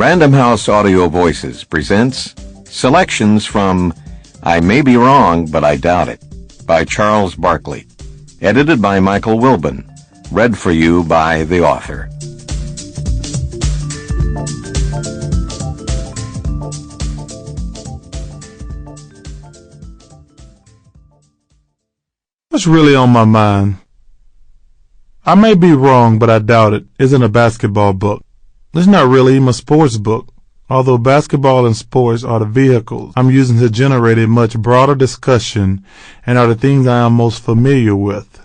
Random House Audio Voices presents selections from I May Be Wrong, But I Doubt It by Charles Barkley, edited by Michael Wilbon, read for you by the author. What's really on my mind? I May Be Wrong, But I Doubt It isn't a basketball book. It's not really even a sports book, although basketball and sports are the vehicles I'm using to generate a much broader discussion and are the things I am most familiar with.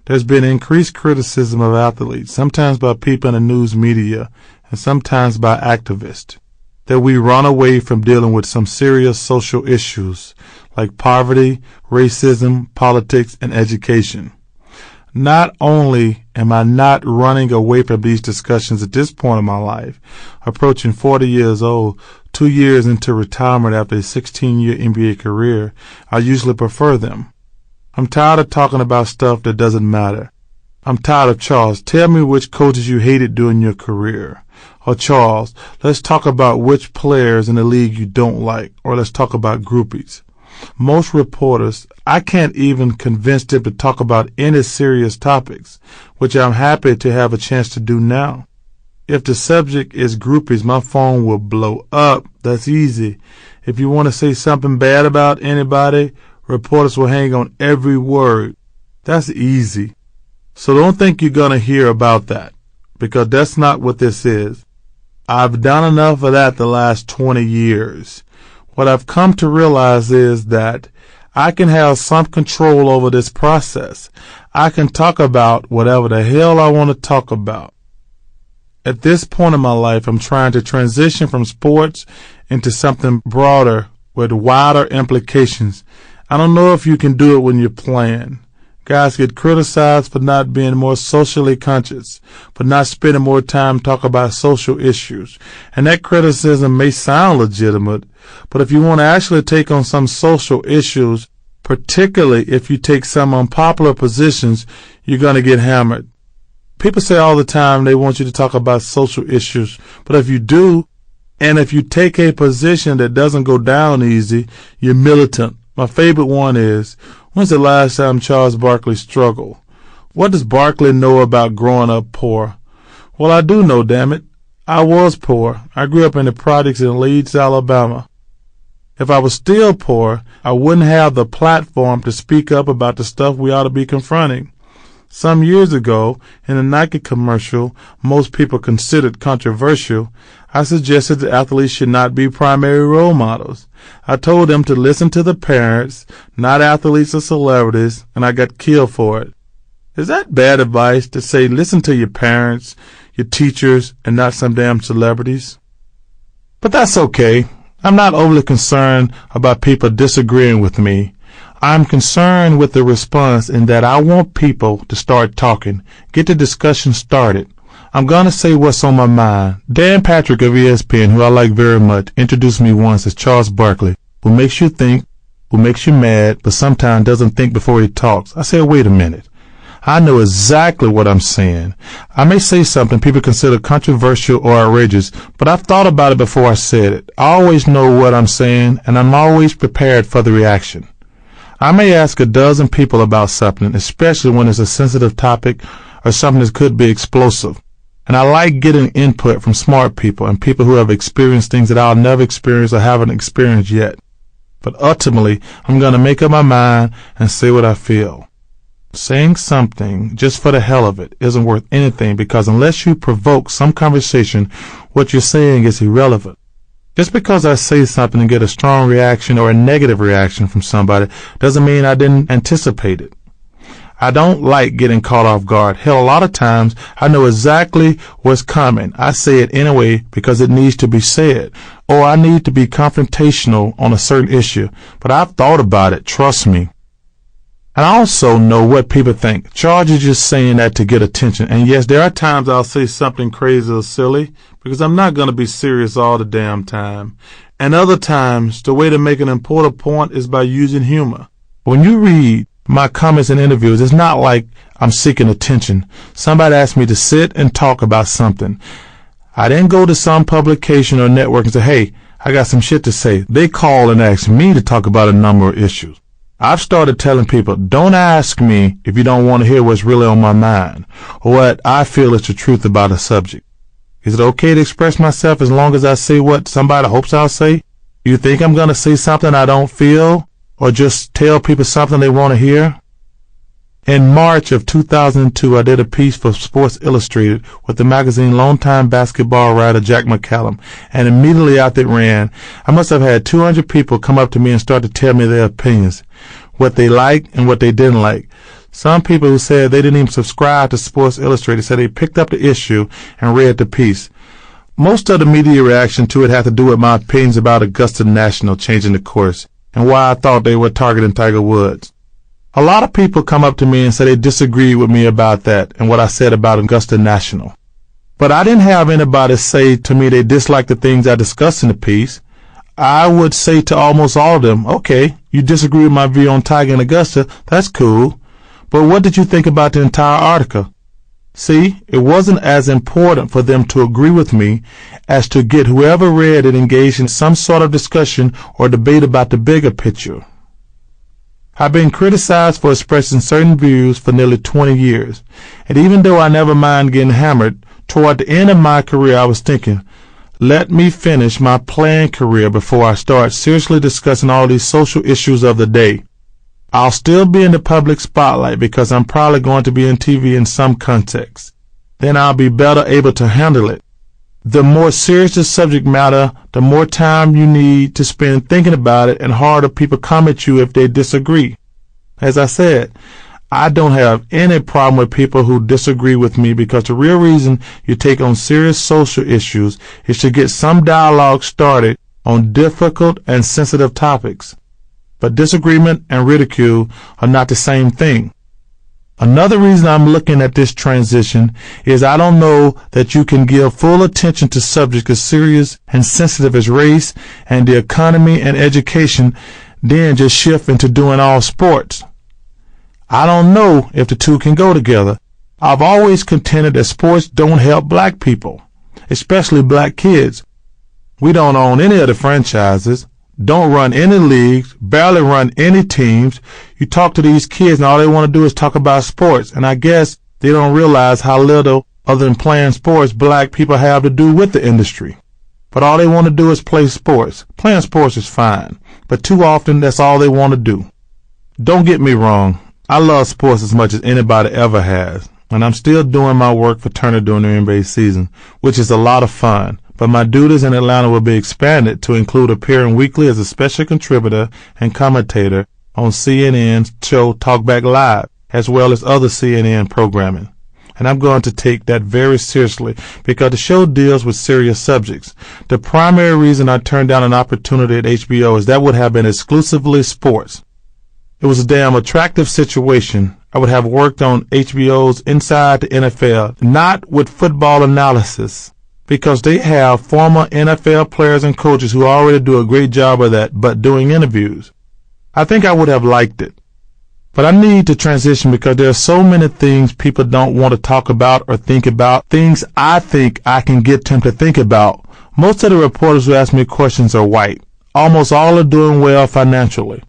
There's been increased criticism of athletes, sometimes by people in the news media and sometimes by activists, that we run away from dealing with some serious social issues like poverty, racism, politics, and education. Not only am I not running away from these discussions at this point in my life, approaching 40 years old, 2 years into retirement after a 16-year NBA career, I usually prefer them. I'm tired of talking about stuff that doesn't matter. I'm tired of Charles, tell me which coaches you hated during your career. Or Charles, let's talk about which players in the league you don't like. Or let's talk about groupies. Most reporters, I can't even convince them to talk about any serious topics, which I'm happy to have a chance to do now. If the subject is groupies, my phone will blow up. That's easy. If you want to say something bad about anybody, reporters will hang on every word. That's easy. So don't think you're going to hear about that, because that's not what this is. I've done enough of that the last 20 years. What I've come to realize is that I can have some control over this process. I can talk about whatever the hell I want to talk about. At this point in my life, I'm trying to transition from sports into something broader with wider implications. I don't know if you can do it when you're playing. Guys get criticized for not being more socially conscious, for not spending more time talking about social issues. And that criticism may sound legitimate, but if you want to actually take on some social issues, particularly if you take some unpopular positions, you're going to get hammered. People say all the time they want you to talk about social issues, but if you do, and if you take a position that doesn't go down easy, you're militant. My favorite one is, when's the last time Charles Barkley struggled? What does Barkley know about growing up poor? Well, I do know, damn it. I was poor. I grew up in the projects in Leeds, Alabama. If I was still poor, I wouldn't have the platform to speak up about the stuff we ought to be confronting. Some years ago, in a Nike commercial most people considered controversial, I suggested that athletes should not be primary role models. I told them to listen to the parents, not athletes or celebrities, and I got killed for it. Is that bad advice to say listen to your parents, your teachers, and not some damn celebrities? But that's okay. I'm not overly concerned about people disagreeing with me. I'm concerned with the response in that I want people to start talking, get the discussion started. I'm going to say what's on my mind. Dan Patrick of ESPN, who I like very much, introduced me once as Charles Barkley, who makes you think, who makes you mad, but sometimes doesn't think before he talks. I said, wait a minute. I know exactly what I'm saying. I may say something people consider controversial or outrageous, but I've thought about it before I said it. I always know what I'm saying, and I'm always prepared for the reaction. I may ask a dozen people about something, especially when it's a sensitive topic or something that could be explosive. And I like getting input from smart people and people who have experienced things that I'll never experience or haven't experienced yet. But ultimately, I'm going to make up my mind and say what I feel. Saying something just for the hell of it isn't worth anything, because unless you provoke some conversation, what you're saying is irrelevant. Just because I say something and get a strong reaction or a negative reaction from somebody doesn't mean I didn't anticipate it. I don't like getting caught off guard. Hell, a lot of times I know exactly what's coming. I say it anyway because it needs to be said, or I need to be confrontational on a certain issue. But I've thought about it, trust me. And I also know what people think. Charles is just saying that to get attention. And yes, there are times I'll say something crazy or silly, because I'm not going to be serious all the damn time. And other times, the way to make an important point is by using humor. When you read my comments and interviews, it's not like I'm seeking attention. Somebody asked me to sit and talk about something. I didn't go to some publication or network and say, hey, I got some shit to say. They call and ask me to talk about a number of issues. I've started telling people, don't ask me if you don't want to hear what's really on my mind or what I feel is the truth about a subject. Is it okay to express myself as long as I say what somebody hopes I'll say? You think I'm going to say something I don't feel or just tell people something they want to hear? In March of 2002, I did a piece for Sports Illustrated with the magazine longtime basketball writer Jack McCallum, and immediately after it ran, I must have had 200 people come up to me and start to tell me their opinions, what they liked and what they didn't like. Some people who said they didn't even subscribe to Sports Illustrated said they picked up the issue and read the piece. Most of the media reaction to it had to do with my opinions about Augusta National changing the course and why I thought they were targeting Tiger Woods. A lot of people come up to me and say they disagreed with me about that and what I said about Augusta National. But I didn't have anybody say to me they disliked the things I discussed in the piece. I would say to almost all of them, okay, you disagree with my view on Tiger and Augusta, that's cool. But what did you think about the entire article? See, it wasn't as important for them to agree with me as to get whoever read it engaged in some sort of discussion or debate about the bigger picture. I've been criticized for expressing certain views for nearly 20 years, and even though I never mind getting hammered, toward the end of my career I was thinking, let me finish my playing career before I start seriously discussing all these social issues of the day. I'll still be in the public spotlight because I'm probably going to be in TV in some context. Then I'll be better able to handle it. The more serious the subject matter, the more time you need to spend thinking about it, and harder people come at you if they disagree. As I said, I don't have any problem with people who disagree with me because the real reason you take on serious social issues is to get some dialogue started on difficult and sensitive topics. But disagreement and ridicule are not the same thing. Another reason I'm looking at this transition is I don't know that you can give full attention to subjects as serious and sensitive as race and the economy and education, then just shift into doing all sports. I don't know if the two can go together. I've always contended that sports don't help black people, especially black kids. We don't own any of the franchises, don't run any leagues, barely run any teams. You talk to these kids and all they want to do is talk about sports, and I guess they don't realize how little other than playing sports black people have to do with the industry. But all they want to do is play sports. Playing sports is fine, but too often that's all they want to do. Don't get me wrong, I love sports as much as anybody ever has, and I'm still doing my work for Turner during the NBA season, which is a lot of fun. But my duties in Atlanta will be expanded to include appearing weekly as a special contributor and commentator on CNN's show Talkback Live, as well as other CNN programming. And I'm going to take that very seriously because the show deals with serious subjects. The primary reason I turned down an opportunity at HBO is that would have been exclusively sports. It was a damn attractive situation. I would have worked on HBO's Inside the NFL, not with football analysis, because they have former NFL players and coaches who already do a great job of that, but doing interviews. I think I would have liked it. But I need to transition because there are so many things people don't want to talk about or think about, things I think I can get them to think about. Most of the reporters who ask me questions are white. Almost all are doing well financially.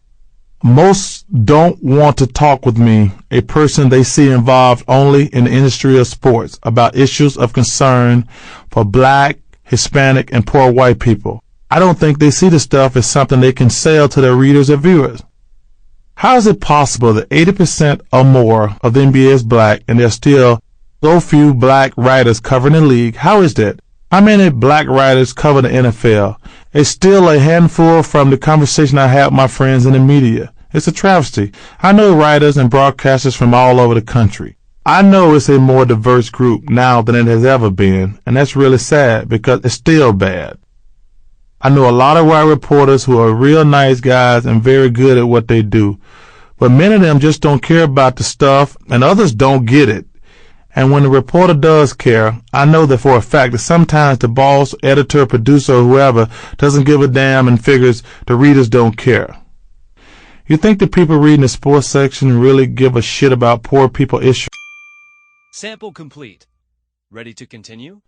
Most don't want to talk with me, a person they see involved only in the industry of sports, about issues of concern for black, Hispanic, and poor white people. I don't think they see the stuff as something they can sell to their readers or viewers. How is it possible that 80% or more of the NBA is black and there are still so few black writers covering the league? How is that? How many black writers cover the NFL? It's still a handful from the conversation I had with my friends in the media. It's a travesty. I know writers and broadcasters from all over the country. I know it's a more diverse group now than it has ever been, and that's really sad because it's still bad. I know a lot of white reporters who are real nice guys and very good at what they do, but many of them just don't care about the stuff, and others don't get it. And when the reporter does care, I know that for a fact that sometimes the boss, editor, producer, or whoever doesn't give a damn and figures the readers don't care. You think the people reading the sports section really give a shit about poor people issues? Sample complete. Ready to continue?